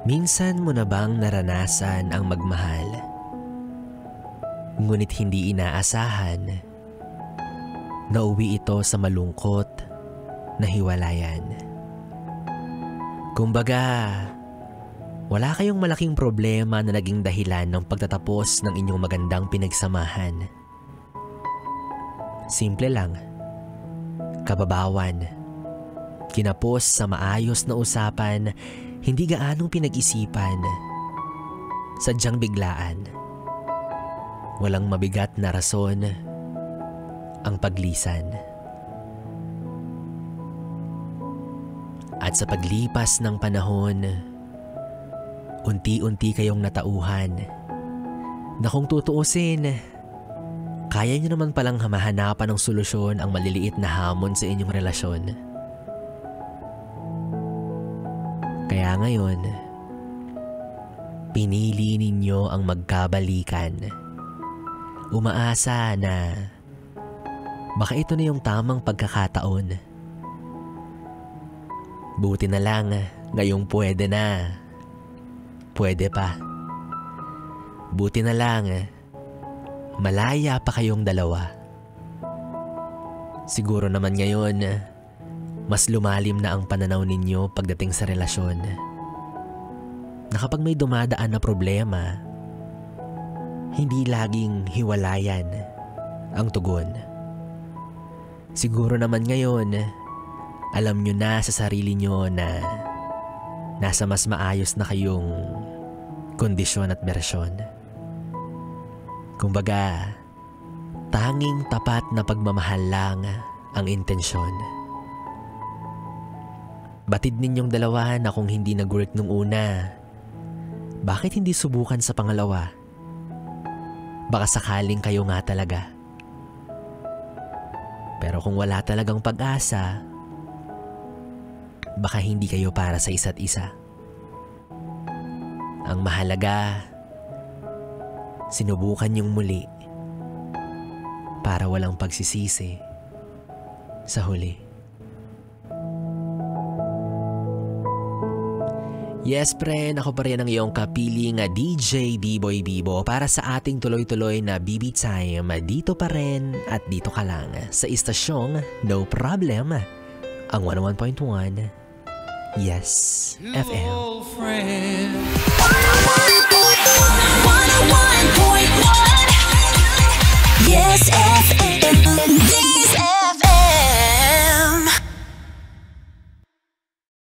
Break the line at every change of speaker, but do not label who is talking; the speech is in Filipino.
Minsan mo na bang naranasan ang magmahal? Ngunit hindi inaasahan, nauwi ito sa malungkot na hiwalayan. Kumbaga, wala kayong malaking problema na naging dahilan ng pagtatapos ng inyong magandang pinagsamahan. Simple lang, kababawan, kinapos sa maayos na usapan, hindi gaanong pinag-isipan, sadyang biglaan. Walang mabigat na rason ang paglisan. At sa paglipas ng panahon, unti-unti kayong natauhan na kung tutuusin, kaya nyo naman palang mahanapan ng solusyon ang maliliit na hamon sa inyong relasyon. Kaya ngayon, pinili ninyo ang magkabalikan. Umaasa na baka ito na yung tamang pagkakataon. Buti na lang ngayong pwede na. Pwede pa. Buti na lang malaya pa kayong dalawa. Siguro naman ngayon, mas lumalim na ang pananaw ninyo pagdating sa relasyon. Na kapag may dumadaan na problema, hindi laging hiwalayan ang tugon. Siguro naman ngayon, alam nyo na sa sarili nyo na nasa mas maayos na kayong kondisyon at bersyon. Kumbaga, tanging tapat na pagmamahal lang ang intensyon. Batid ninyong dalawa na kung hindi nag-work nung una, bakit hindi subukan sa pangalawa? Baka sakaling kayo nga talaga. Pero kung wala talagang pag-asa, baka hindi kayo para sa isa't isa. Ang mahalaga, sinubukan yung muli para walang pagsisisi sa huli. Yes, friend, ako pa rin ang iyong kapiling DJ B-Boy Bibo para sa ating tuloy-tuloy na BB Time dito pa rin at dito ka lang sa istasyong No Problem, ang 101.1 Yes FM.
101.1